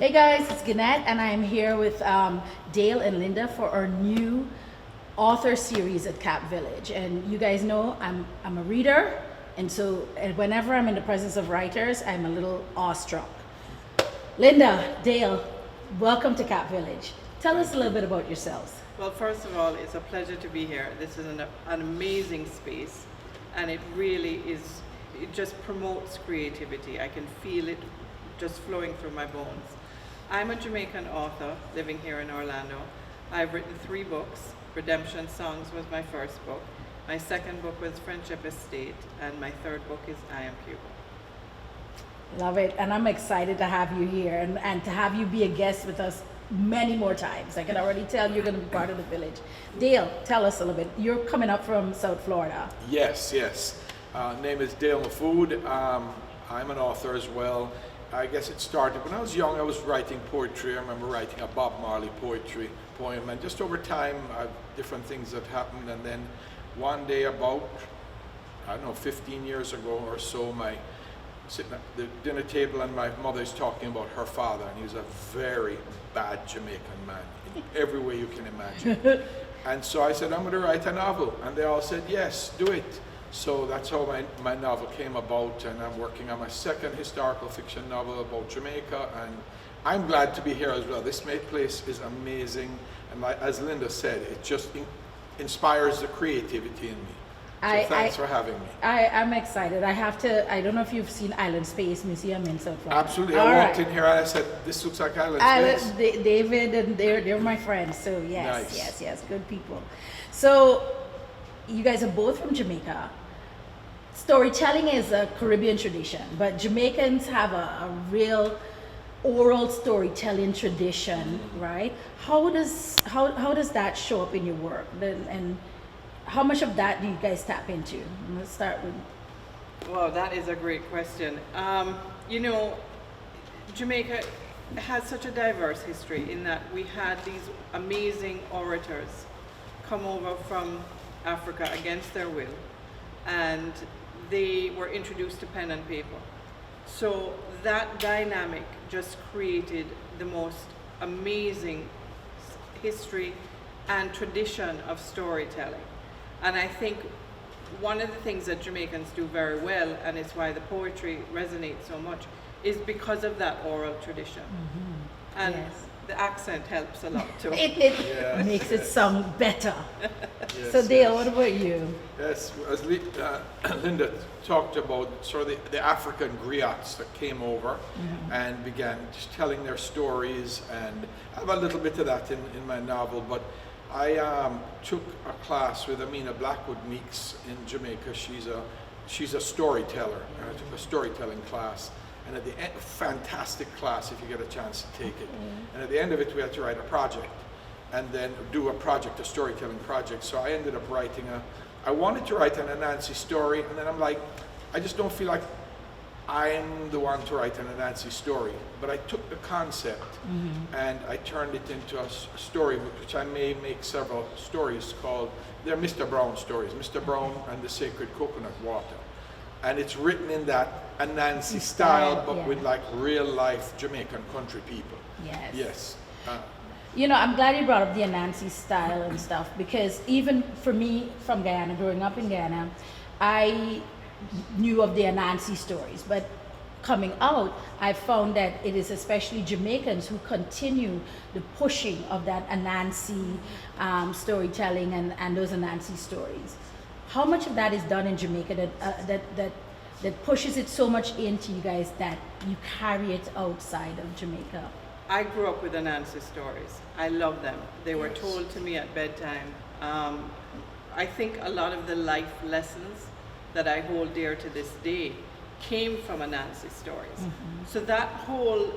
Hey guys, it's Gannett, and I'm here with Dale and Lynda for our new author series at Cap Village. And you guys know I'm a reader, and so whenever I'm in the presence of writers, I'm a little awestruck. Lynda, Dale, welcome to Cap Village. Tell us a little bit about yourselves. Well, first of all, it's a pleasure to be here. This is an amazing space, and it just promotes creativity. I can feel it just flowing through my bones. I'm a Jamaican author living here in Orlando. I've written 3 books. Redemption Songs was my first book. My second book was Friendship Estate, and my third book is I Am Cuba. Love it, and I'm excited to have you here and to have you be a guest with us many more times. I can already tell you're going to be part of the village. Dale, tell us a little bit. You're coming up from South Florida. Yes. Name is Dale Mahfood. I'm an author as well. I guess it started when I was young. I was writing poetry. I remember writing a Bob Marley poem, and just over time, different things have happened. And then one day, about 15 years ago or so, sitting at the dinner table, and my mother's talking about her father, and he was a very bad Jamaican man in every way you can imagine. And so I said, I'm going to write a novel, and they all said, yes, do it. So that's how my novel came about, and I'm working on my second historical fiction novel about Jamaica, and I'm glad to be here as well. This place is amazing, and as Lynda said, it just inspires the creativity in me. So thanks for having me. I'm excited. I don't know if you've seen Island Space Museum in South Florida. Absolutely. I walked in here and I said, this looks like Island Space. David and they're my friends, so yes, nice. yes, good people. So you guys are both from Jamaica. Storytelling is a Caribbean tradition, but Jamaicans have a real oral storytelling tradition, right? How does that show up in your work? And how much of that do you guys tap into? Let's start with. Well, that is a great question. Jamaica has such a diverse history in that we had these amazing orators come over from Africa against their will, and they were introduced to pen and paper. So that dynamic just created the most amazing history and tradition of storytelling. And I think one of the things that Jamaicans do very well, and it's why the poetry resonates so much, is because of that oral tradition. Mm-hmm. And yes. The accent helps a lot too. It makes it sound better. Yes, so Dale, what about you? Yes, as Lynda talked about sort of the African griots that came over and began just telling their stories, and I have a little bit of that in my novel, but I took a class with Amina Blackwood Meeks in Jamaica. She's a storyteller, and I took a storytelling class. And at the end, fantastic class if you get a chance to take it. And at the end of it, we had to write a project, and then do a storytelling project. So I ended up writing I wanted to write an Anansi story, and then I'm like, I just don't feel like I'm the one to write an Anansi story. But I took the concept and I turned it into a story, which I may make several stories called, they're Mr. Brown stories, Mr. Brown and the Sacred Coconut Water. And it's written in that Anansi style, but with like real life Jamaican country people. Yes. Yes. I'm glad you brought up the Anansi style and stuff, because even for me from Guyana, growing up in Guyana, I knew of the Anansi stories, but coming out, I found that it is especially Jamaicans who continue the pushing of that Anansi storytelling and those Anansi stories. How much of that is done in Jamaica that pushes it so much into you guys that you carry it outside of Jamaica? I grew up with Anansi stories. I love them. They were told to me at bedtime. I think a lot of the life lessons that I hold dear to this day came from Anansi stories. Mm-hmm. So that whole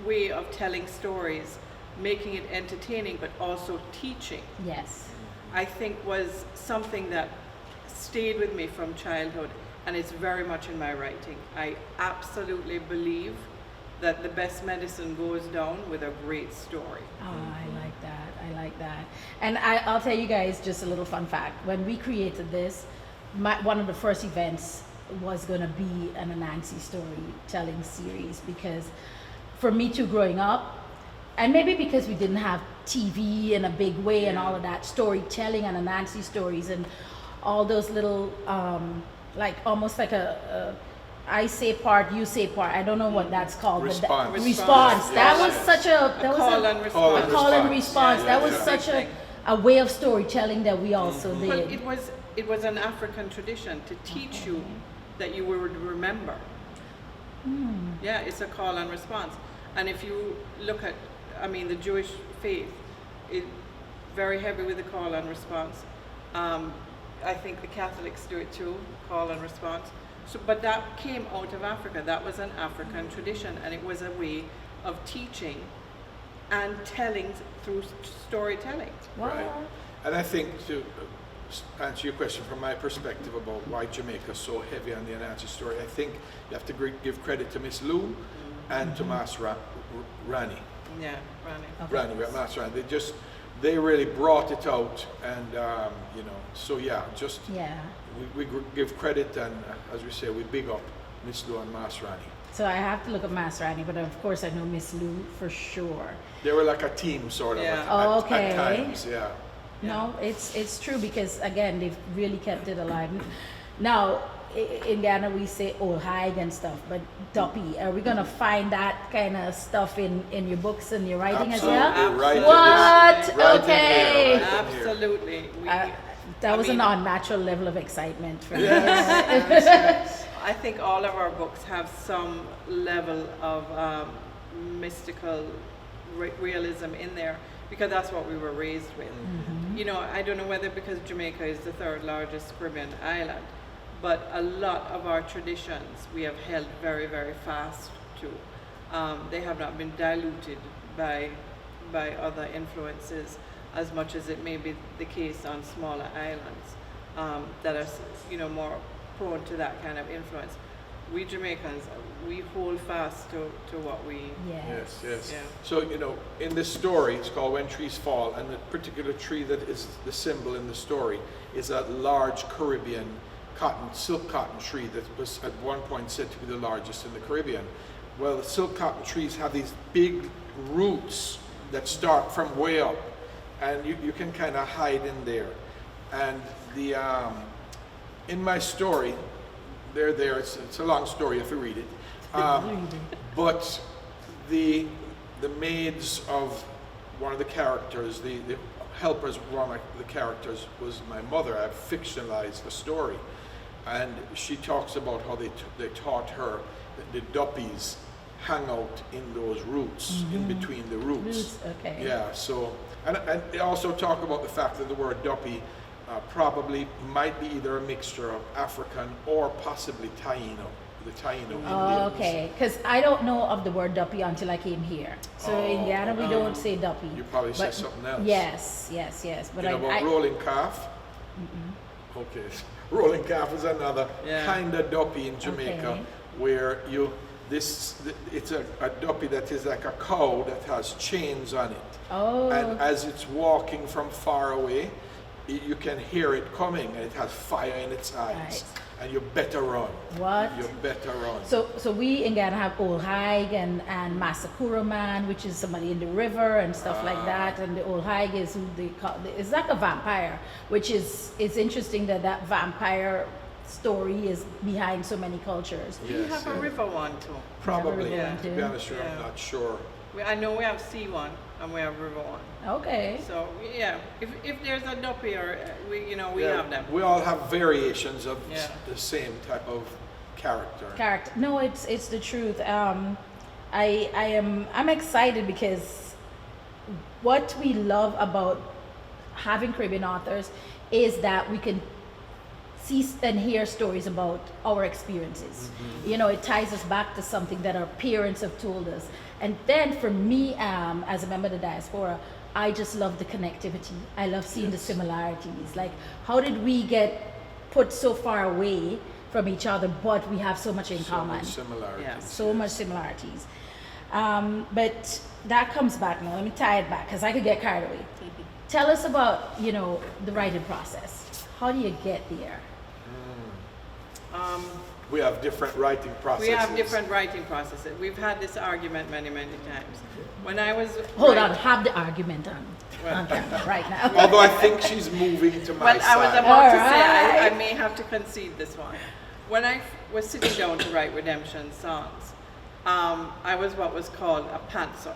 way of telling stories, making it entertaining but also teaching, I think was something that stayed with me from childhood, and it's very much in my writing. I absolutely believe that the best medicine goes down with a great story. Oh, I like that. And I'll tell you guys just a little fun fact. When we created this, one of the first events was going to be an Anansi storytelling series, because for me too growing up, and maybe because we didn't have TV in a big way and all of that storytelling and Anansi stories and all those little like almost like a I say part, you say part. I don't know what that's called. Response. But response. That was such a call and response. a call and response. Yeah, That was yeah. such a way of storytelling that we also Well, did. it was an African tradition to teach you that you would remember. Yeah, it's a call and response. And if you look at, I mean, the Jewish faith is very heavy with the call and response. I think the Catholics do it too, call and response. So, but that came out of Africa. That was an African tradition, and it was a way of teaching and telling through storytelling. Wow. Right. And I think to answer your question from my perspective about why Jamaica is so heavy on the Anansi story, I think you have to give credit to Miss Lou and to Mas Rani. Yeah, Rani. Rani, Mas Rani. They really brought it out, and you know, so yeah, just Yeah. we give credit, and as we say, we big up Miss Lou and Mas Rani. So I have to look at Mas Rani, but of course I know Miss Lou for sure. They were like a team, sort of, Yeah. at times, yeah. No, it's true because again they've really kept it alive. Now in Ghana we say old hag and stuff, but duppy. Are we gonna find that kind of stuff in your books and your writing as well? Absolutely, right in What? this- right in Okay. here, right in here. Absolutely. That was I an mean- unnatural level of excitement for me. I think all of our books have some level of mystical realism in there because that's what we were raised with. You know, I don't know whether because Jamaica is the third largest Caribbean island, but a lot of our traditions we have held very, very fast to. They have not been diluted by other influences as much as it may be the case on smaller islands that are, you know, more prone to that kind of influence. We Jamaicans, we hold fast to what we. Yes, yes. Yeah. So, you know, in this story, it's called When Trees Fall, and the particular tree that is the symbol in the story is a large Caribbean silk cotton tree that was at one point said to be the largest in the Caribbean. Well, the silk cotton trees have these big roots that start from way up, and you can kind of hide in there. And the in my story, they're there. It's a long story if you read it. But the maids of one of the characters, the helpers of one of the characters was my mother. I've fictionalized the story, and she talks about how they taught her that the duppies hang out in those roots, in between the roots. Okay. Yeah. So, and they also talk about the fact that the word duppy probably might be either a mixture of African or possibly Taino, the Taino Indians. Oh, okay, because I don't know of the word duppy until I came here. So in Ghana we don't say duppy. You probably say But- something else. Yes. But You know about rolling calf? Okay, rolling calf is another Yeah. kind of duppy in Jamaica, Okay. where it's a duppy that is like a cow that has chains on it. Oh, And as it's walking from far away, you can hear it coming, and it has fire in its eyes. Right. And you better run. what? You better run. So we in Ghana have Old Haig and Masakura Man, which is somebody in the river and stuff like that. And the Old Haig is who they call, it's like a vampire, which is, it's interesting that vampire story is behind so many cultures. We have a river one too. Probably. Yeah. To be honest, with you, I'm Yeah. not sure. I know we have sea one and we have river one. Okay. So yeah, if there's a duppy or we Yeah, have them. We all have variations of Yeah. the same type of character. No, it's the truth. I'm excited because what we love about having Caribbean authors is that we can see and hear stories about our experiences. You know, it ties us back to something that our parents have told us. And then for me, as a member of the diaspora, I just love the connectivity. I love seeing the similarities. Like, how did we get put so far away from each other, but we have so much in So common? much similarities. Yeah. So much similarities. But that comes back now. Let me tie it back because I could get carried away. Tell us about, you know, the writing process. How do you get there? We have different writing processes. We have different writing processes. We've had this argument many, many times. When I was Hold on, have the argument on camera right now. Although I think she's moving to my Well, side. I was about to say, Alright. I may have to concede this one. When I was sitting down to write redemption songs, I was what was called a pantser,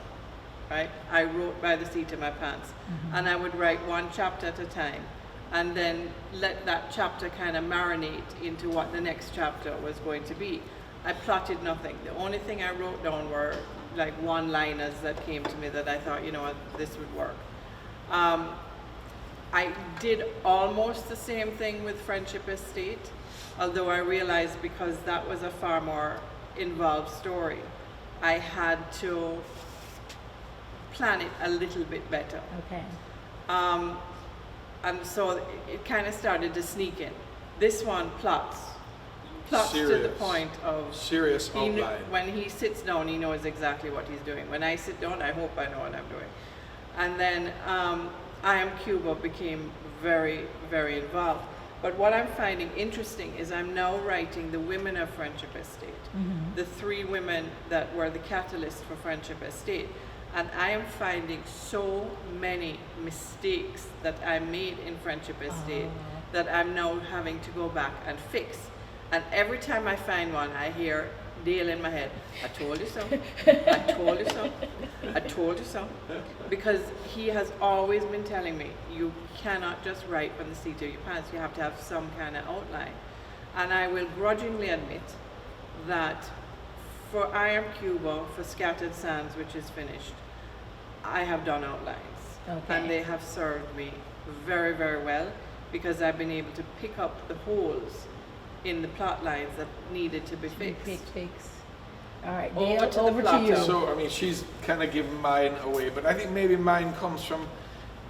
right? I wrote by the seat of my pants. And I would write one chapter at a time, and then let that chapter kind of marinate into what the next chapter was going to be. I plotted nothing. The only thing I wrote down were like one-liners that came to me that I thought, you know what, this would work. I did almost the same thing with Friendship Estate, although I realized because that was a far more involved story, I had to plan it a little bit better. Okay. And so it kind of started to sneak in. This one plots to the Serious. point of Serious he kn- outline. when he sits down, he knows exactly what he's doing. When I sit down, I hope I know what I'm doing. And then I Am Cuba became very, very involved. But what I'm finding interesting is I'm now writing the women of Friendship Estate, the 3 women that were the catalyst for Friendship Estate. And I am finding so many mistakes that I made in Friendship Estate that I'm now having to go back and fix. And every time I find one, I hear Dale in my head, I told you so, I told you so, I told you so. Because he has always been telling me, you cannot just write from the seat of your pants, you have to have some kind of outline. And I will grudgingly admit that for I Am Cuba, for Scattered Sands, which is finished, I have done outlines. Okay. And they have served me very, very well, because I've been able to pick up the holes in the plot lines that needed to be fixed. Fix. All right, Over Dale, to the over to plot. you. So, I mean, she's kind of giving mine away, but I think maybe mine comes from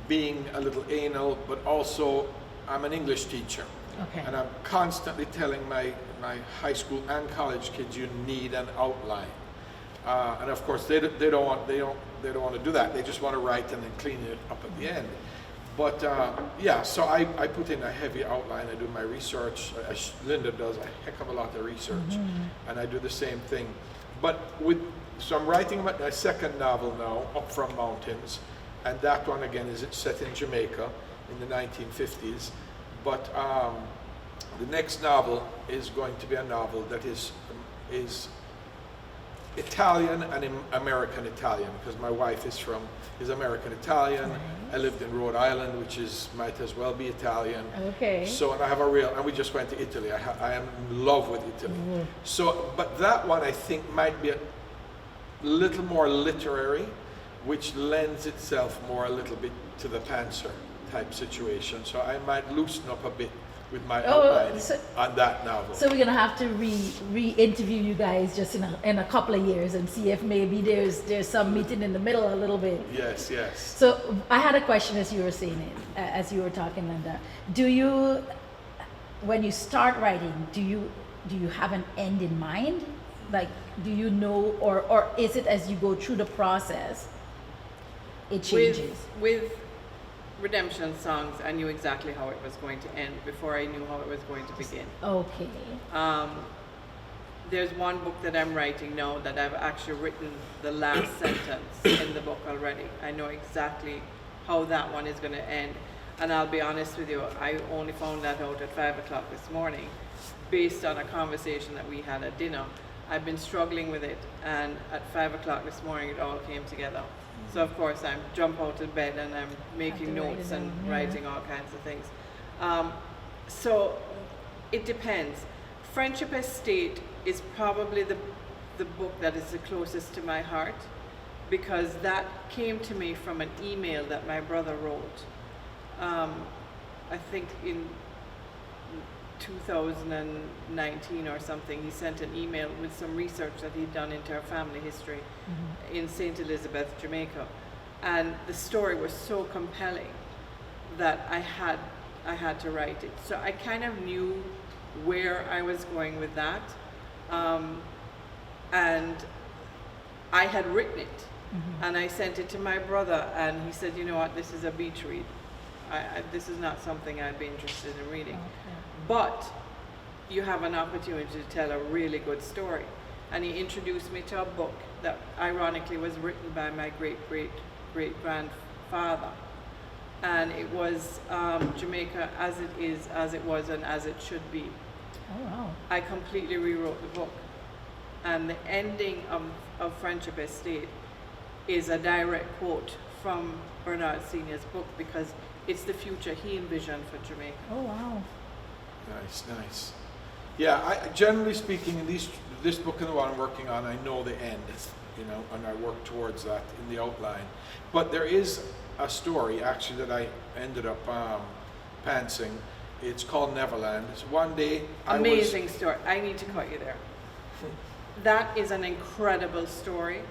being a little anal, but also I'm an English teacher. Okay. And I'm constantly telling my high school and college kids, you need an outline. And of course, they don't want to do that. They just want to write and then clean it up at the end. But yeah, so I put in a heavy outline. I do my research, as Lynda does a heck of a lot of research, and I do the same thing. But so I'm writing my second novel now, Up From Mountains, and that one again is set in Jamaica in the 1950s. But the next novel is going to be a novel that is Italian and American Italian, because my wife is American Italian. Nice. I lived in Rhode Island, which might as well be Italian. Okay. So, and I have and we just went to Italy. I am in love with Italy. So, but that one I think might be a little more literary, which lends itself more a little bit to the pantser type situation. So I might loosen up a bit with my outline on that novel. So we're gonna have to re-interview you guys just in a couple of years and see if maybe there's some meeting in the middle a little bit. Yes. So I had a question as you were saying it, as you were talking, Lynda. Do you, when you start writing, do you have an end in mind? Like, do you know, or is it as you go through the process, it changes? With Redemption Songs, I knew exactly how it was going to end before I knew how it was going to begin. Okay. There's one book that I'm writing now that I've actually written the last sentence in the book already. I know exactly how that one is going to end. And I'll be honest with you, I only found that out at 5 o'clock this morning based on a conversation that we had at dinner. I've been struggling with it, and at 5 o'clock this morning it all came together. So of course I jump out of bed and I'm making notes and writing all kinds of things. So it depends. Friendship Estate is probably the book that is the closest to my heart, because that came to me from an email that my brother wrote. I think in 2019 or something, he sent an email with some research that he'd done into our family history in St. Elizabeth, Jamaica. And the story was so compelling that I had to write it. So I kind of knew where I was going with that. And I had written it, and I sent it to my brother, and he said, you know what, this is a beach read. This is not something I'd be interested in reading. Okay. But you have an opportunity to tell a really good story. And he introduced me to a book that ironically was written by my great-great-great-grandfather. And it was Jamaica as it is, as it was, and as it should be. Oh, wow. I completely rewrote the book. And the ending of Friendship Estate is a direct quote from Bernard Sr.'s book, because it's the future he envisioned for Jamaica. Oh, wow. Nice, nice. Yeah, generally speaking, in this book and the one I'm working on, I know the end, and I work towards that in the outline. But there is a story, actually, that I ended up pantsing. It's called Neverland. It's one day Amazing story. I need to cut you there. That is an incredible story.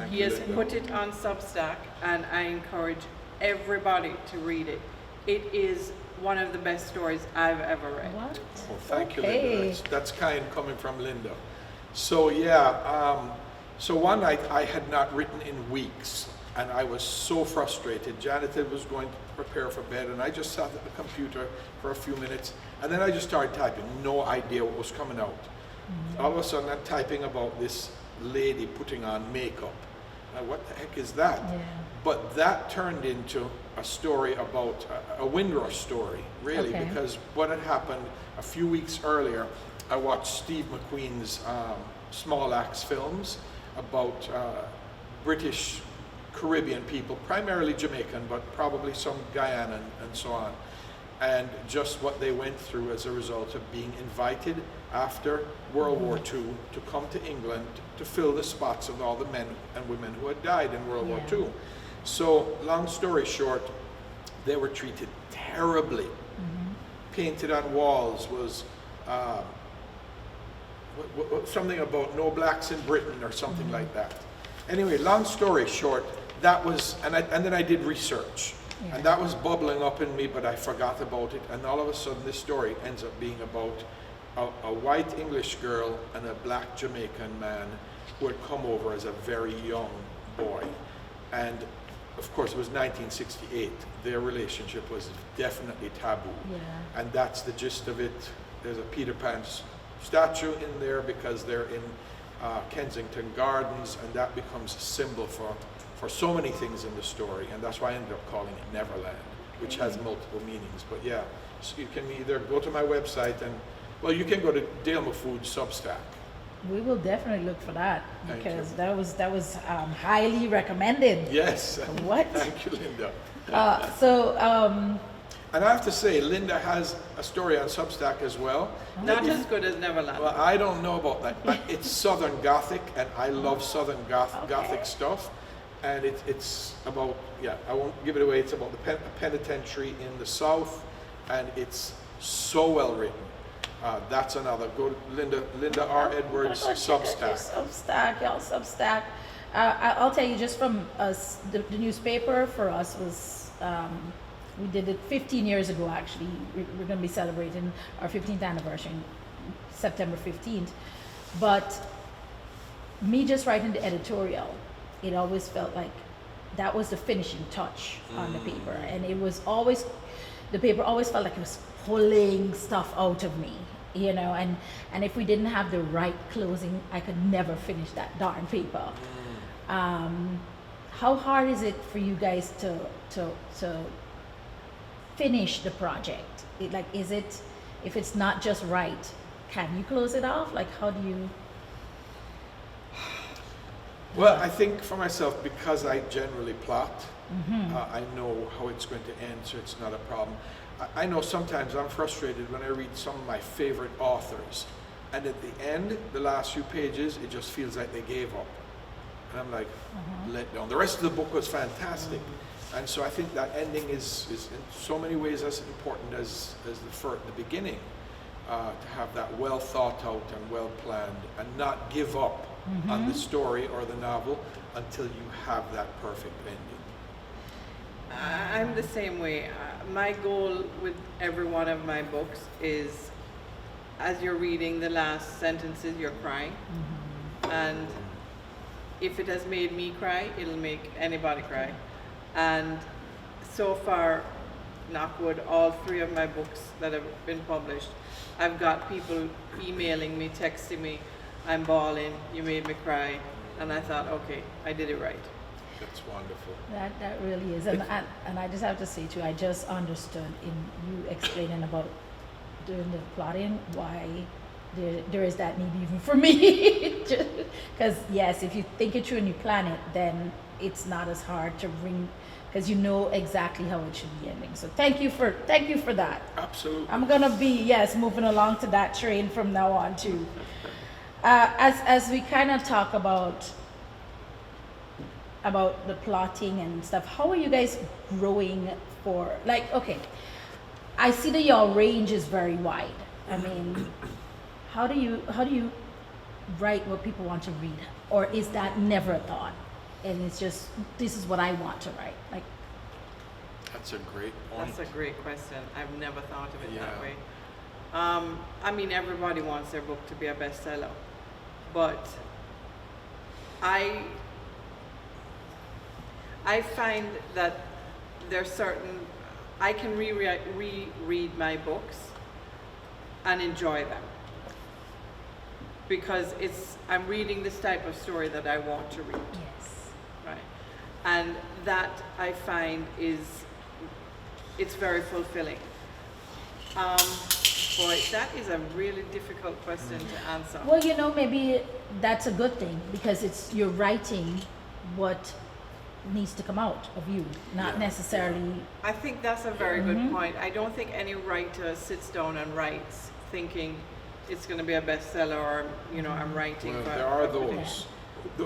He has put it on Substack, and I encourage everybody to read it. It is one of the best stories I've ever read. What? Oh, thank you, Okay. Lynda. That's kind coming from Lynda. So yeah, so one night I had not written in weeks, and I was so frustrated. Janet was going to prepare for bed, and I just sat at the computer for a few minutes, and then I just started typing. No idea what was coming out. Mm-hmm. All of a sudden, I'm typing about this lady putting on makeup. What the heck is that? Yeah. But that turned into a story about a Windrush story, really, Okay. because what had happened a few weeks earlier, I watched Steve McQueen's Small Axe films about British Caribbean people, primarily Jamaican, but probably some Guyana and so on, and just what they went through as a result of being invited after World War II to come to England to fill the spots of all the men and women who had died in World War II. So, long story short, they were treated terribly. Painted on walls was something about no blacks in Britain or something like that. Anyway, long story short, that was, and then I did research. Yeah. And that was bubbling up in me, but I forgot about it. And all of a sudden, this story ends up being about a white English girl and a black Jamaican man who had come over as a very young boy. And of course, it was 1968. Their relationship was definitely taboo. Yeah. And that's the gist of it. There's a Peter Pan statue in there because they're in Kensington Gardens, and that becomes a symbol for so many things in the story. And that's why I ended up calling it Neverland, which has multiple meanings. But yeah, so you can either go to my website and, well, you can go to Dale Mahfood Substack. We will definitely look for that, Thank because you. that was highly recommended. Yes. What? Thank you, Lynda. And I have to say, Lynda has a story on Substack as well. Not as good as Neverland. Well, I don't know about that, but it's Southern Gothic, and I love Southern Gothic stuff. And it's about, I won't give it away, it's about the penitentiary in the South, and it's so well written. That's another. Go to Lynda R. Edwards Substack. Substack. I'll tell you, just from us, the newspaper for us was, we did it 15 years ago, actually. We're going to be celebrating our 15th anniversary, September 15th. But me just writing the editorial, it always felt like that was the finishing touch on the paper. And it was always, the paper always felt like it was pulling stuff out of me, and if we didn't have the right closing, I could never finish that darn paper. How hard is it for you guys to finish the project? Is it, if it's not just right, can you close it off? How do you? Well, I think for myself, because I generally plot, I know how it's going to end, so it's not a problem. I know sometimes I'm frustrated when I read some of my favorite authors, and at the end, the last few pages, it just feels like they gave up. And I'm like, let down. The rest of the book was fantastic. And so I think that ending is in so many ways as important as the beginning, to have that well thought out and well planned, and not give up on the story or the novel until you have that perfect ending. I'm the same way. My goal with every one of my books is, as you're reading the last sentences, you're crying. And if it has made me cry, it'll make anybody cry. And so far, knock wood, all 3 of my books that have been published, I've got people emailing me, texting me, I'm bawling, you made me cry, and I thought, okay, I did it right. That's wonderful. That really is, and I just have to say too, I just understood in you explaining about doing the plotting why there is that need even for me. Because yes, if you think it through and you plan it, then it's not as hard to bring, because you know exactly how it should be ending. So thank you for that. Absolutely. I'm gonna be moving along to that train from now on too. As we kind of talk about the plotting and stuff, how are you guys growing for, like, okay, I see that your range is very wide. I mean, how do you write what people want to read, or is that never a thought and it's just, this is what I want to write? Like, That's a great point. That's a great question. I've never thought of it that Yeah. way. I mean, everybody wants their book to be a bestseller, but I find that there's certain, I can reread my books and enjoy them, because I'm reading this type of story that I want to read, yes. right? And that I find it's very fulfilling. Boy, that is a really difficult question to answer. Well, maybe that's a good thing, because you're writing what needs to come out of you, not Yeah. necessarily. I think that's a very good point. I don't think any writer sits down and writes thinking it's going to be a bestseller, or I'm writing. Well, for- there are those.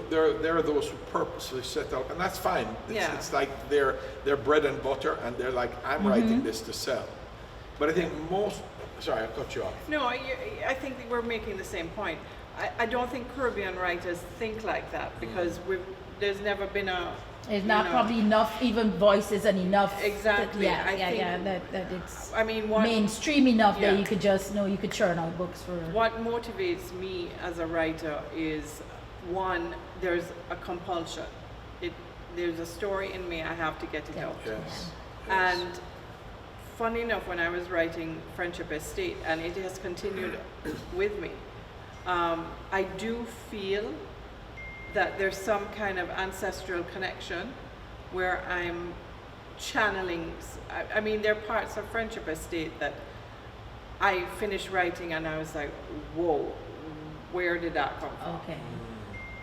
There are those who purposely set out, and that's fine. Yeah. It's like their bread and butter, and they're like, I'm writing this to sell. But I think sorry, I cut you off. No, I think that we're making the same point. I don't think Caribbean writers think like that, because there's never been There's not probably enough even voices and enough. Exactly. I I think- that it's I mean, mainstream enough that Yeah. you could just you could churn out books for. What motivates me as a writer is, one, there's a compulsion. There's a story in me, I have to get it Yeah. out. Yes. And funny enough, when I was writing Friendship Estate, and it has continued with me, I do feel that there's some kind of ancestral connection where I'm channeling. I mean, there are parts of Friendship Estate that I finished writing and I was like, whoa, where did that come from? Okay.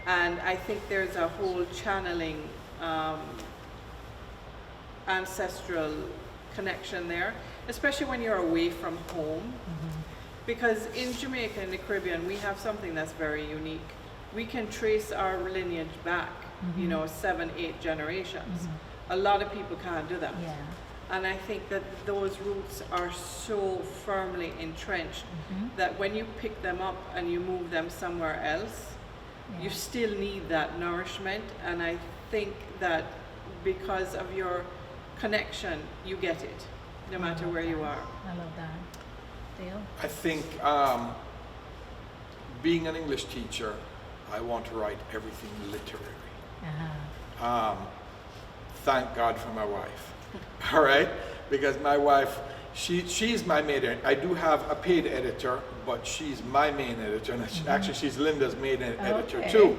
And I think there's a whole channeling ancestral connection there, especially when you're away from home. Because in Jamaica and the Caribbean, we have something that's very unique. We can trace our lineage back, 7, 8 generations. A lot of people can't do that. Yeah. And I think that those roots are so firmly entrenched that when you pick them up and you move them somewhere else, you still need that nourishment. And I think that because of your connection, you get it, no matter where you are. I love that. Dale? I think being an English teacher, I want to write everything literary. Uh-huh. Thank God for my wife. All right? Because my wife, she's my main editor. I do have a paid editor, but she's my main editor. And actually, she's Lynda's main editor Okay. too.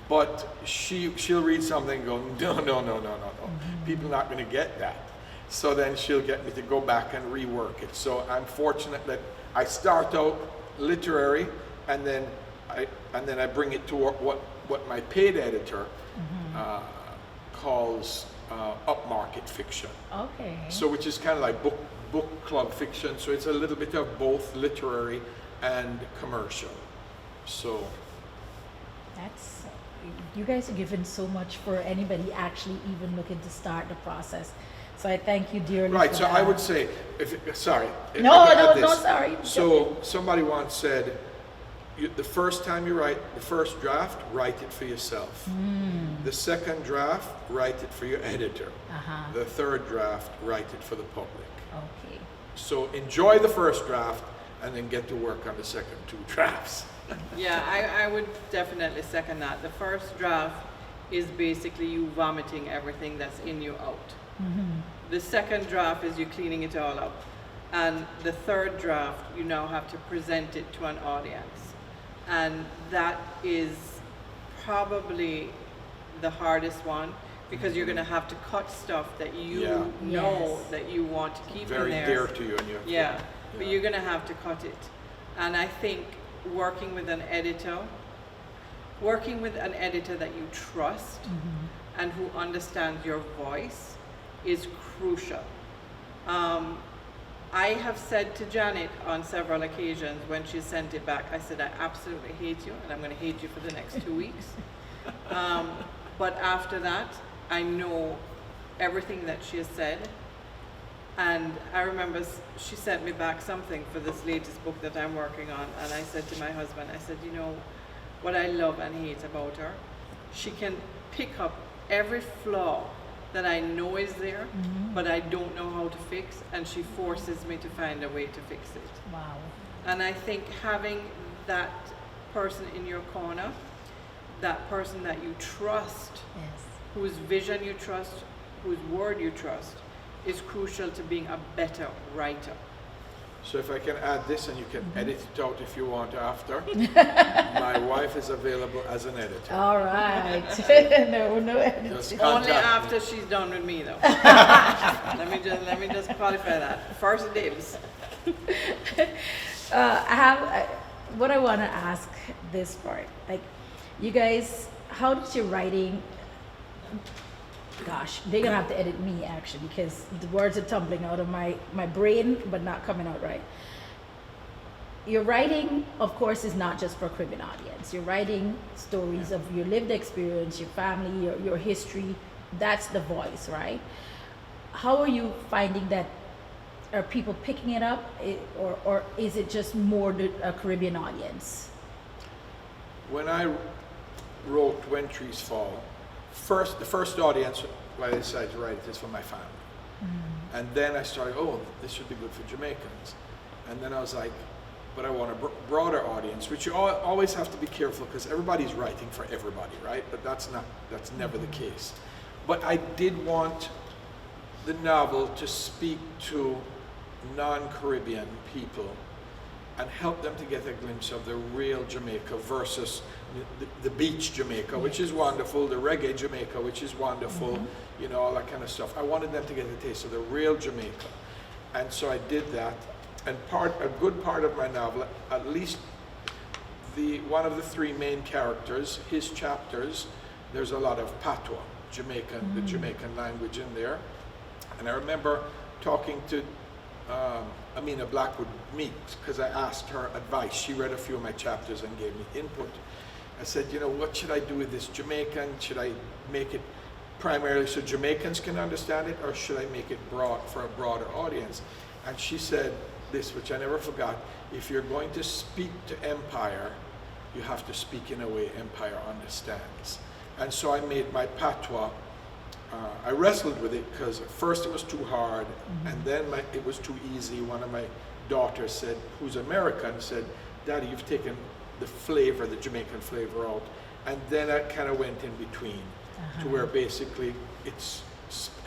But she'll read something and go, no. People are not going to get that. So then she'll get me to go back and rework it. So I'm fortunate that I start out literary, and then I bring it to what my paid editor calls upmarket fiction. Okay. So which is kind of like book club fiction. So it's a little bit of both literary and commercial. So That's, you guys are giving so much for anybody actually even looking to start the process. So I thank you dearly. right. for So that. I would say, sorry. if No, I could add no, this. sorry. So somebody once said, the first time you write the first draft, write it for yourself. The second draft, write it for your editor. Uh-huh. The third draft, write it for the public. Okay. So enjoy the first draft and then get to work on the second 2 drafts. Yeah, I would definitely second that. The first draft is basically you vomiting everything that's in you out. The second draft is you cleaning it all up. And the third draft, you now have to present it to an audience. And that is probably the hardest one, because you're going to have to cut stuff that you know Yes. that you want to keep Very in there. dear to you, and you have to- But you're going to have to cut it. And I think working with an editor that you trust and who understands your voice is crucial. I have said to Janet on several occasions when she sent it back, I said, I absolutely hate you, and I'm going to hate you for the next 2 weeks. But after that, I know everything that she has said. And I remember she sent me back something for this latest book that I'm working on. And I said to my husband, I said, you know, what I love and hate about her, she can pick up every flaw that I know is there, but I don't know how to fix, and she forces me to find a way to fix it. Wow. And I think having that person in your corner, that person that you trust, Yes. whose vision you trust, whose word you trust, is crucial to being a better writer. So if I can add this, and you can edit it out if you want after. My wife is available as an editor. All right. no editing. Just Only contact me. after she's done with me, though. let me just qualify that. First dibs. What I want to ask this part, like, you guys, how did your writing? Gosh, they're gonna have to edit me actually, because the words are tumbling out of my brain but not coming out right. Your writing, of course, is not just for a Caribbean audience. You're writing stories of your lived experience, your family, your history. That's the voice, right? How are you finding that? Are people picking it up, or is it just more a Caribbean audience? When I wrote When Trees Fall, the first audience, when I decided to write it, is for my family. And then I started, this should be good for Jamaicans. And then I was like, but I want a broader audience, which you always have to be careful, because everybody's writing for everybody, right? But that's never the case. But I did want the novel to speak to non-Caribbean people and help them to get a glimpse of the real Jamaica versus the beach Jamaica, which is wonderful, the reggae Jamaica, which is wonderful, you know, all that kind of stuff. I wanted them to get a taste of the real Jamaica. And so I did that. And a good part of my novel, at least one of the three main characters, his chapters, there's a lot of patois, the Jamaican language in there. And I remember talking to Amina Blackwood Meeks, because I asked her advice. She read a few of my chapters and gave me input. I said, you know, what should I do with this Jamaican? Should I make it primarily so Jamaicans can understand it, or should I make it broad for a broader audience? And she said this, which I never forgot: if you're going to speak to Empire, you have to speak in a way Empire understands. And so I made my patois. I wrestled with it, because at first it was too hard, and then it was too easy. One of my daughters said, who's American, said, Daddy, you've taken the flavor, the Jamaican flavor out. And then I kind of went in between to where basically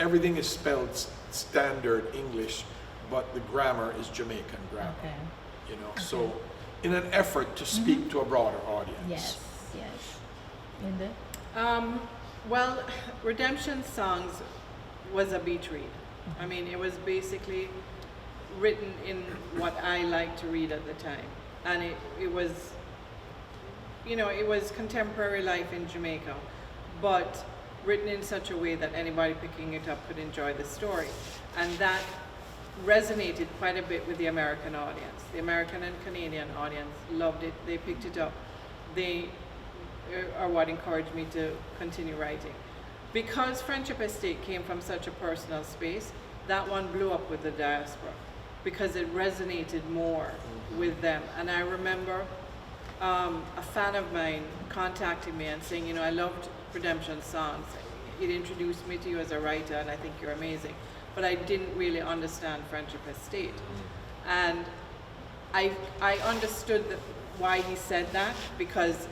everything is spelled standard English, but the grammar is Jamaican grammar. Okay. You know, so in an effort to speak to a broader audience. Yes. Lynda? Well, Redemption Songs was a beach read. I mean, it was basically written in what I liked to read at the time. And it was, you know, it was contemporary life in Jamaica, but written in such a way that anybody picking it up could enjoy the story. And that resonated quite a bit with the American audience. The American and Canadian audience loved it. They picked it up. They are what encouraged me to continue writing. Because Friendship Estate came from such a personal space, that one blew up with the diaspora, because it resonated more with them. And I remember a fan of mine contacting me and saying, you know, I loved Redemption Songs. It introduced me to you as a writer, and I think you're amazing. But I didn't really understand Friendship Estate. And I understood why he said that, because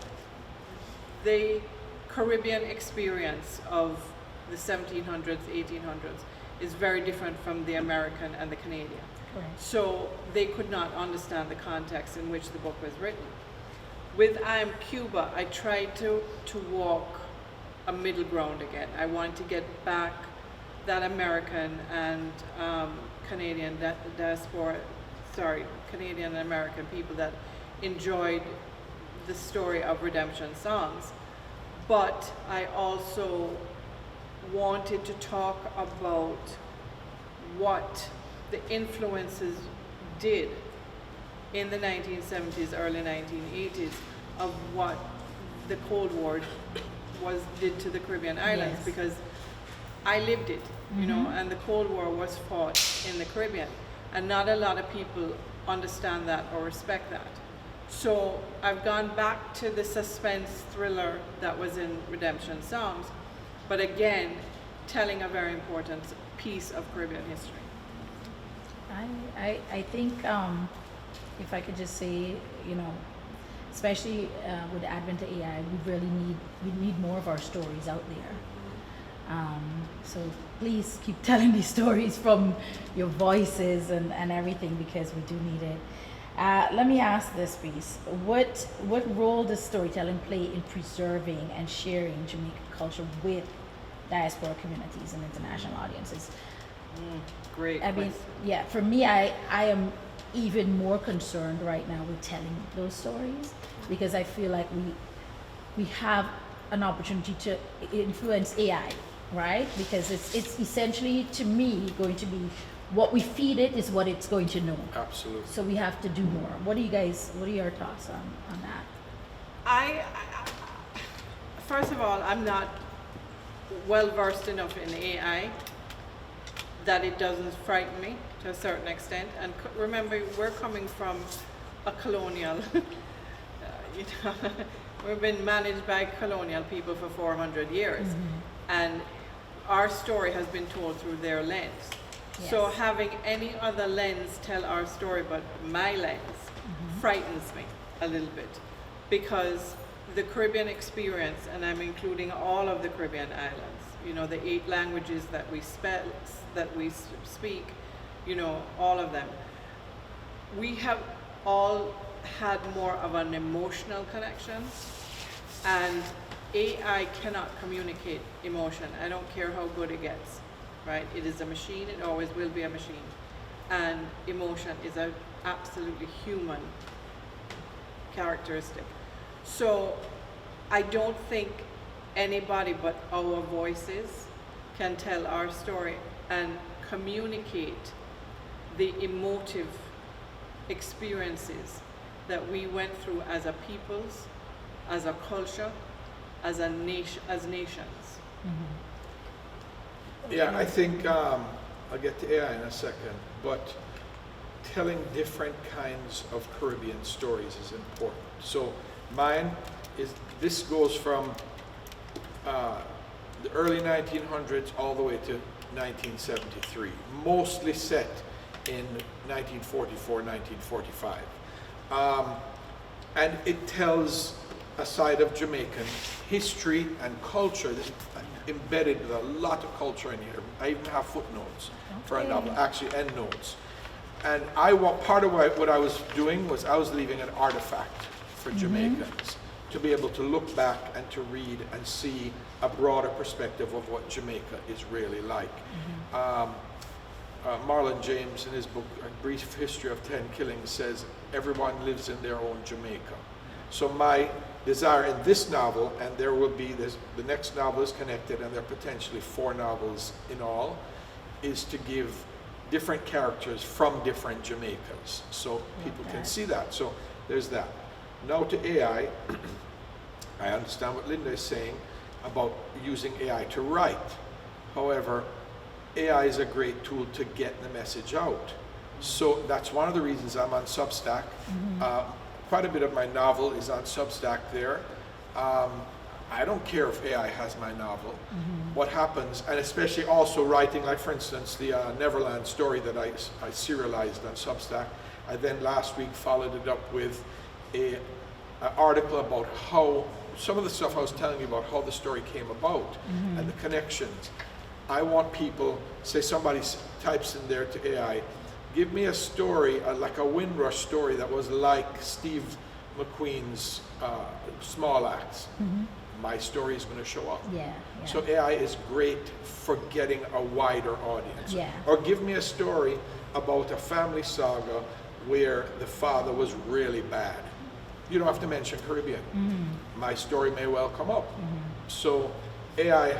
the Caribbean experience of the 1700s, 1800s is very different from the American and the Canadian. Correct. So they could not understand the context in which the book was written. With I Am Cuba, I tried to walk a middle ground again. I wanted to get back that American and Canadian Canadian and American people that enjoyed the story of redemption songs. But I also wanted to talk about what the influences did in the 1970s, early 1980s, of what the Cold War did to the Caribbean islands, Yes. because I lived it, you know, and the Cold War was fought in the Caribbean, and not a lot of people understand that or respect that. So I've gone back to the suspense thriller that was in Redemption Songs, but again, telling a very important piece of Caribbean history. I think if I could just say, you know, especially with the advent of AI, we need more of our stories out there. So please keep telling these stories from your voices and everything, because we do need it. Let me ask this piece. What role does storytelling play in preserving and sharing Jamaican culture with diaspora communities and international audiences? Great I mean, question. yeah, for me, I am even more concerned right now with telling those stories, because I feel like we have an opportunity to influence AI, right? Because it's essentially, to me, going to be what we feed it is what it's going to know. Absolutely. So we have to do more. What are your thoughts on that? I first of all, I'm not well versed enough in AI that it doesn't frighten me to a certain extent. And remember, we're coming from a colonial, you know, we've been managed by colonial people for 400 years, and our story has been told through their lens. So Yes. having any other lens tell our story but my lens frightens me a little bit, because the Caribbean experience, and I'm including all of the Caribbean islands, you know, the 8 languages that we speak, you know, all of them, we have all had more of an emotional connection, and AI cannot communicate emotion. I don't care how good it gets, right? It is a machine, it always will be a machine. And emotion is an absolutely human characteristic. So I don't think anybody but our voices can tell our story and communicate the emotive experiences that we went through as a peoples, as a culture, as a nation, as nations. Yeah, I think I'll get to AI in a second, but telling different kinds of Caribbean stories is important. So mine is, this goes from the early 1900s all the way to 1973, mostly set in 1944, 1945. And it tells a side of Jamaican history and culture that's embedded with a lot of culture in here. I even have footnotes for a Okay. novel, actually endnotes. And part of what I was doing was I was leaving an artifact for Jamaicans to be able to look back and to read and see a broader perspective of what Jamaica is really like. Marlon James, in his book, A Brief History of 10 Killings, says everyone lives in their own Jamaica. So my desire in this novel, and there will be this, the next novel is connected, and there are potentially 4 novels in all, is to give different characters from different Jamaicas, so people can see that. So there's that. Now to AI, I understand what Lynda is saying about using AI to write. However, AI is a great tool to get the message out. So that's one of the reasons I'm on Substack. Quite a bit of my novel is on Substack there. I don't care if AI has my novel. What happens, and especially also writing, like for instance, the Neverland story that I serialized on Substack. I then last week followed it up with an article about how, some of the stuff I was telling you about how the story came about and the connections. I want people, say somebody types in there to AI, give me a story, like a Windrush story that was like Steve McQueen's Small Acts. My story is going to show up. Yeah. So AI is great for getting a wider audience. Yeah. Or give me a story about a family saga where the father was really bad. You don't have to mention Caribbean. My story may well come up. So AI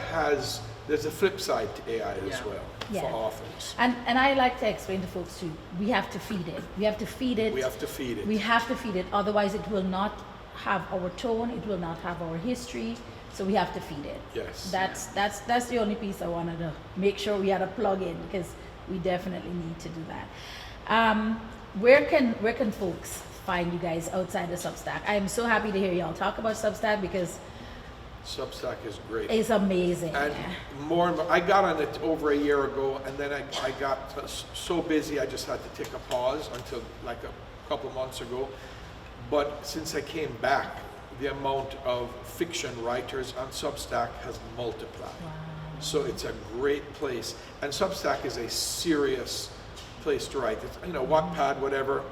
there's a flip side to AI as well Yeah. for authors. And I like to explain to folks too, we have to feed it. We have to feed it. We have to feed it. We have to feed it, otherwise it will not have our tone, it will not have our history, so we have to feed it. Yes. That's the only piece I wanted to make sure we had a plug in, because we definitely need to do that. Where can folks find you guys outside of Substack? I am so happy to hear y'all talk about Substack, because Substack is great. it's amazing. And more and more, I got on it over a year ago, and then I got so busy I just had to take a pause until like a couple months ago. But since I came back, the amount of fiction writers on Substack has multiplied. Wow. So it's a great place. And Substack is a serious place to write. It's, Wattpad, whatever,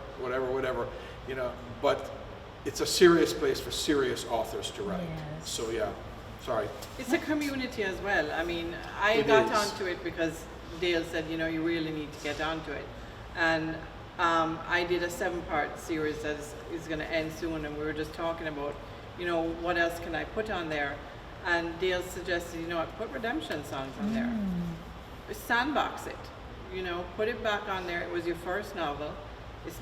but it's a serious place for serious authors to write. Yes. So yeah, sorry. It's a community as well. I mean, I It got is. onto it because Dale said, you really need to get onto it. And I did a 7-part series that is going to end soon, and we were just talking about, what else can I put on there? And Dale suggested, put redemption songs on there. Sandbox it, put it back on there. It was your first novel. It's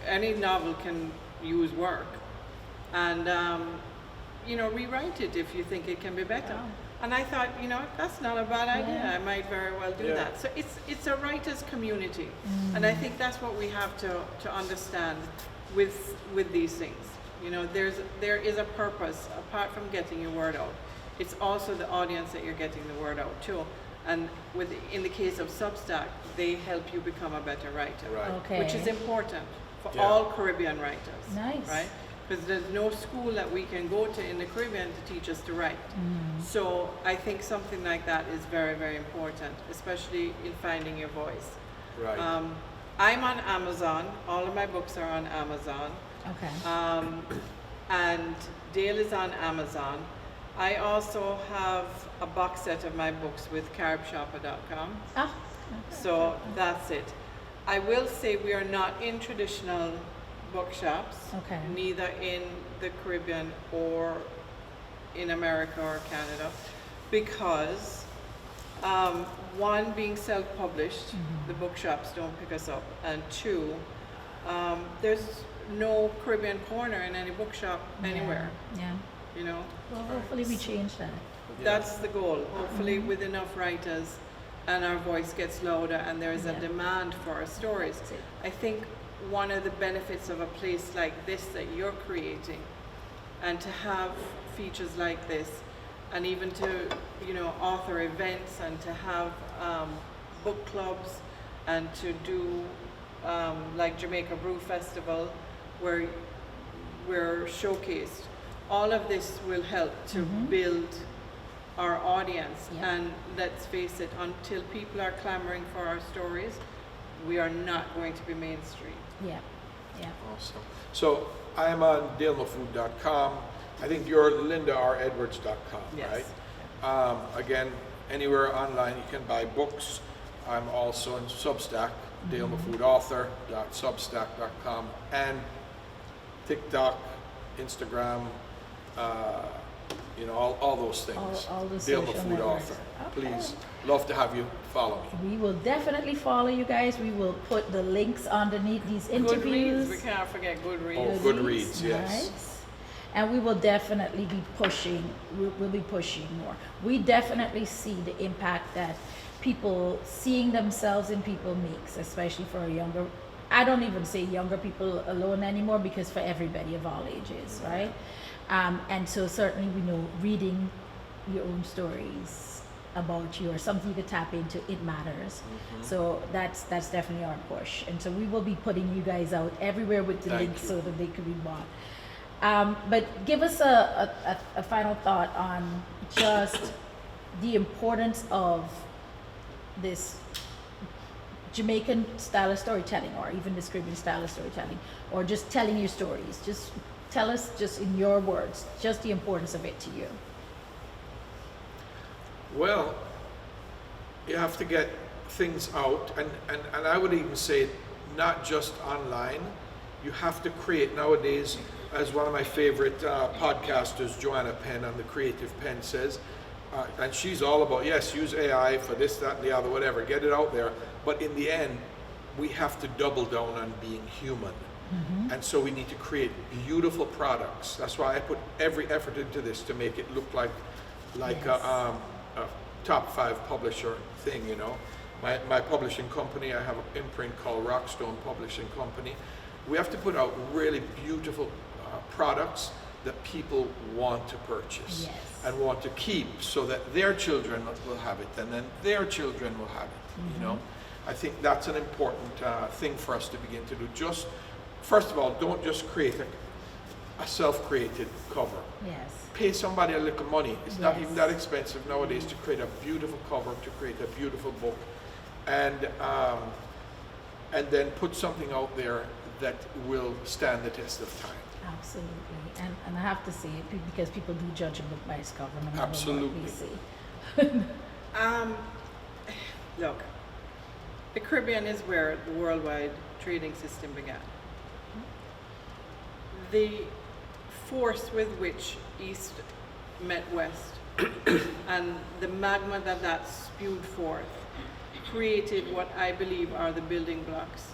any novel can use work. And, rewrite it if you think it can be better. Wow. And I thought, that's not a bad idea. Yeah. I might very well do Yeah. that. So it's a writer's community. And I think that's what we have to understand with these things. There is a purpose apart from getting your word out. It's also the audience that you're getting the word out to. And in the case of Substack, they help you become a better writer. Right. Okay. Which is important for Yeah. all Caribbean writers. Nice. Right? Because there's no school that we can go to in the Caribbean to teach us to write. So I think something like that is very, very important, especially in finding your voice. Right. I'm on Amazon. All of my books are on Amazon. Okay. And Dale is on Amazon. I also have a box set of my books with caribshopper.com. Ah, So that's it. I will say we are not in traditional bookshops, Okay. neither in the Caribbean or in America or Canada, because one, being self-published, the bookshops don't pick us up, and two, there's no Caribbean corner in any bookshop anywhere, Yeah. Well, hopefully we change that. That's the goal. Hopefully with enough writers and our voice gets louder and there is a Yeah. demand for our stories. That's it. I think one of the benefits of a place like this that you're creating, and to have features like this, and even to author events, and to have book clubs, and to do like Jamaica Brew Festival where we're showcased, all of this will help to build our audience. Yeah. And let's face it, until people are clamoring for our stories, we are not going to be mainstream. Yeah. Awesome. So I'm on dalemahfood.com. I think you're LyndaREdwards.com, Yes. right? Again, anywhere online you can buy books. I'm also on Substack, dalemahfoodauthor.substack.com, and TikTok, Instagram, all those things. All the Dale social Mahfood networks. Author. Okay. Please, love to have you follow me. We will definitely follow you guys. We will put the links underneath these interviews. Goodreads, we can't forget Goodreads. Oh, Goodreads, yes. Nice. And we will definitely be pushing. We'll be pushing more. We definitely see the impact that people seeing themselves in people makes, especially for younger. I don't even say younger people alone anymore, because for everybody of all ages, right? And so certainly we know reading your own stories about you or something you could tap into, it matters. So that's definitely our push. And so we will be putting you guys out everywhere with the Thank links you. so that they could be bought. But give us a final thought on just the importance of this Jamaican style of storytelling, or even this Caribbean style of storytelling, or just telling your stories. Just tell us, just in your words, just the importance of it to you. Well, you have to get things out, and I would even say not just online. You have to create nowadays, as one of my favorite podcasters, Joanna Penn on the Creative Penn says, and she's all about, yes, use AI for this, that, and the other, whatever, get it out there. But in the end, we have to double down on being human. Mm-hmm. And so we need to create beautiful products. That's why I put every effort into this, to make it look like Yes. a top 5 publisher thing, you know. My publishing company, I have an imprint called Rockstone Publishing Company. We have to put out really beautiful products that people want to purchase. Yes. And want to keep, so that their children will have it, and then their children will have it. You know, I think that's an important thing for us to begin to do. Just first of all, don't just create a self-created cover. Yes. Pay somebody a little money. It's not Yes. even that expensive nowadays to create a beautiful cover, to create a beautiful book, and then put something out there that will stand the test of time. Absolutely. And I have to say it, because people do judge a book by its cover, no matter what Absolutely. we see. Look, the Caribbean is where the worldwide trading system began. The force with which East met West and the magma that spewed forth created what I believe are the building blocks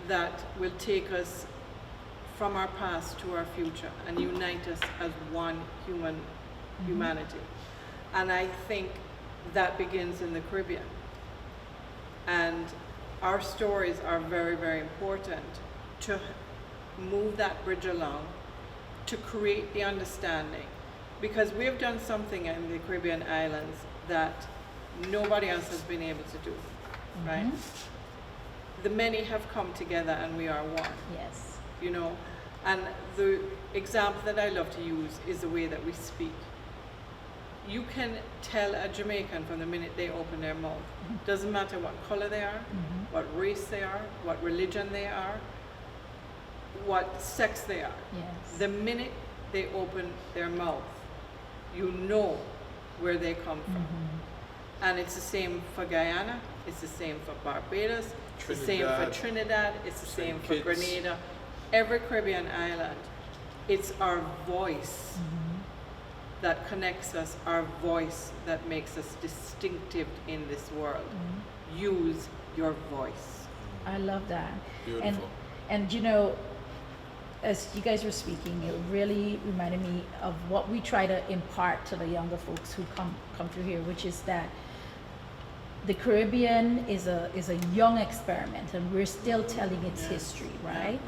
that will take us from our past to our future and unite us as one humanity. And I think that begins in the Caribbean. And our stories are very, very important to move that bridge along, to create the understanding. Because we've done something in the Caribbean islands that nobody else has been able to do, right? The many have come together and we are one. Yes. You know, and the example that I love to use is the way that we speak. You can tell a Jamaican from the minute they open their mouth. Doesn't matter what color they are, what race they are, what religion they are, what sex they are. Yes. The minute they open their mouth, you know where they come from. And it's the same for Guyana, it's the same for Barbados, it's the same for Trinidad, it's the same for Kitts. Grenada. Every Caribbean island, it's our voice that connects us, our voice that makes us distinctive in this world. Use your voice. I love that. Beautiful. And you know, as you guys were speaking, it really reminded me of what we try to impart to the younger folks who come through here, which is that the Caribbean is a young experiment, and we're still telling its history, right?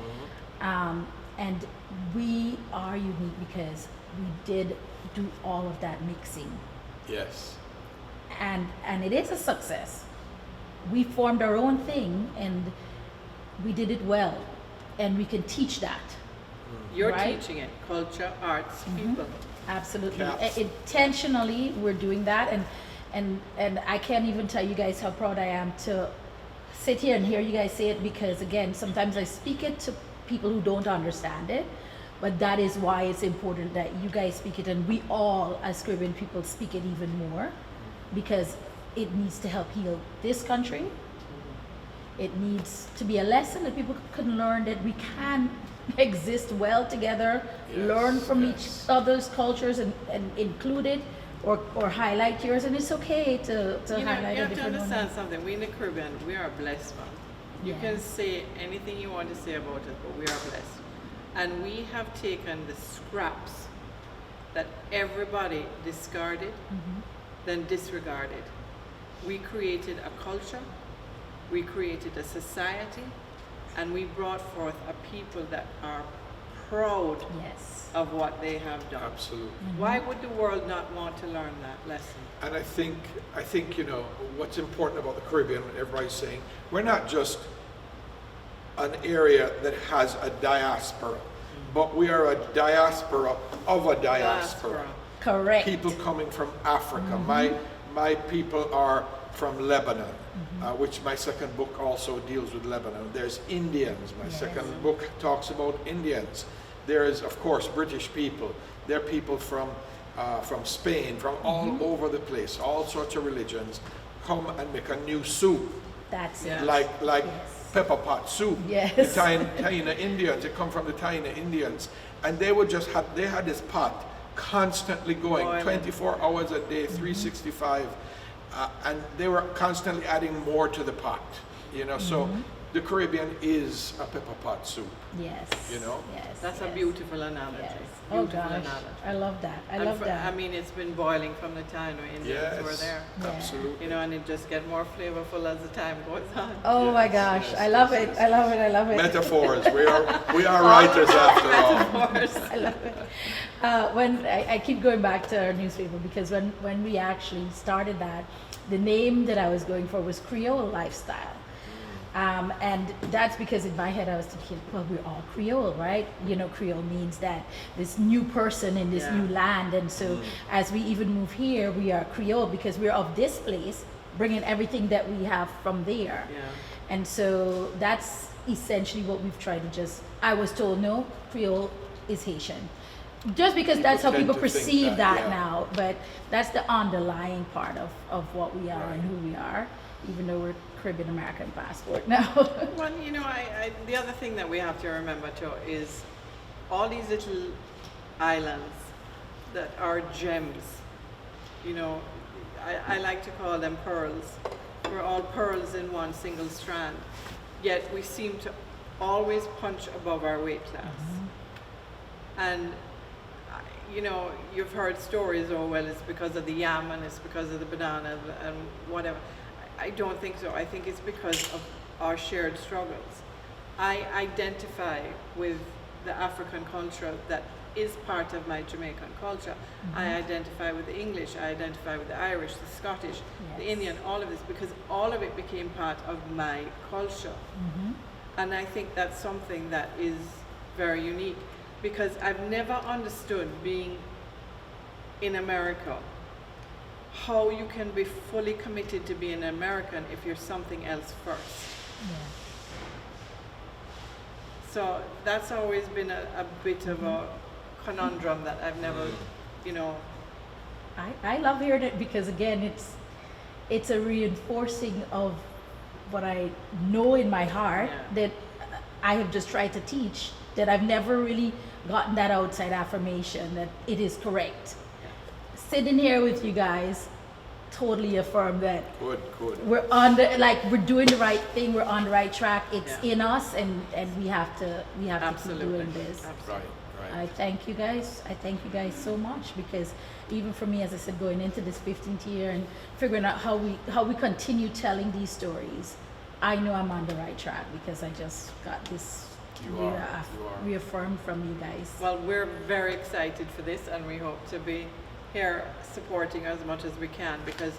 And we are unique because we did do all of that mixing, Yes. and it is a success. We formed our own thing, and we did it well, and we can teach that. You're Right? teaching it, culture, arts, people. Absolutely. Caps. Intentionally, we're doing that, and I can't even tell you guys how proud I am to sit here and hear you guys say it, because again, sometimes I speak it to people who don't understand it, but that is why it's important that you guys speak it, and we all as Caribbean people speak it even more, because it needs to help heal this country. It needs to be a lesson that people can learn, that we can exist well together, Yes, learn from yes. each other's cultures, and include it, or highlight yours, and it's okay to You know, highlight you a have to different understand one. something. We in the Caribbean, we are blessed, man. You Yes. can say anything you want to say about it, but we are blessed. And we have taken the scraps that everybody discarded, then disregarded. We created a culture, we created a society, and we brought forth a people that are proud Yes. of what they have done. Absolutely. Why would the world not want to learn that lesson? And I think, you know, what's important about the Caribbean, what everybody's saying, we're not just an area that has a diaspora, but we are a diaspora of a diaspora. Correct. People coming from Africa. my people are from Lebanon, which my second book also deals with Lebanon. There's Indians. My second book talks about Indians. There is, of course, British people. There are people from Spain, from all over the place, all sorts of religions, come and make a new soup. That's it. Like pepper pot soup. Yes. The Taina Indians, they come from the Taina Indians, and they would just have, they had this pot constantly going, 24 hours a day, 365, and they were constantly adding more to the pot, you know, so the Caribbean is a pepper pot soup. Yes. You know? Yes. That's a beautiful analogy. Yes. Beautiful Oh gosh, analogy. I love that. I love that. I mean, it's been boiling from the time when Indians were there. Yeah. Absolutely. You know, and it just get more flavorful as the time goes on. Oh my gosh, I love it. I love it. I love it. Metaphors. We are writers after all. Metaphors. I love it. When I keep going back to our newspaper because when we actually started that, the name that I was going for was Creole Lifestyle. And that's because in my head I was thinking, well, we're all Creole, right? You know, Creole means that this new person in this new land. And so as we even move here, we are Creole because we're of this place, bringing everything that we have from there. Yeah. And so that's essentially what we've tried to just, I was told, no, Creole is Haitian. Just because that's how tend people to think perceive that yeah. now, but that's the underlying part of what we are and who we are, even though we're Caribbean American passport now. Well, you know, the other thing that we have to remember too is all these little islands that are gems. You know, I like to call them pearls. We're all pearls in one single strand, yet we seem to always punch above our weight class. And you know, you've heard stories, oh well, it's because of the yam and it's because of the banana and whatever. I don't think so. I think it's because of our shared struggles. I identify with the African culture that is part of my Jamaican culture. I identify with the English, I identify with the Irish, the Scottish, the Indian, all of this, because all of it became part of my culture. And I think that's something that is very unique, because I've never understood, being in America, how you can be fully committed to being an American if you're something else first. So that's always been a bit of a conundrum that I've never, you know. I love hearing it because again, it's a reinforcing of what I know in my heart that I have just tried to teach, that I've never really gotten that outside affirmation that it is correct. Sitting here with you guys, totally affirm that Good. we're on the, like, we're doing the right thing, we're on the right track, it's in us, and we have to keep doing this. Right. I thank you guys so much, because even for me, as I said, going into this 15th year and figuring out how we continue telling these stories, I know I'm on the right track because I just got this You are. reaffirmed from you guys. Well, we're very excited for this, and we hope to be here supporting as much as we can, because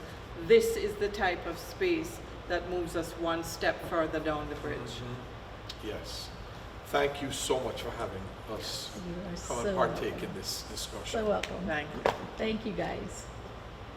this is the type of space that moves us one step further down the bridge. Yes. Thank you so much for having us You are come so and partake welcome. in this discussion. So welcome. Thank you. Thank you guys.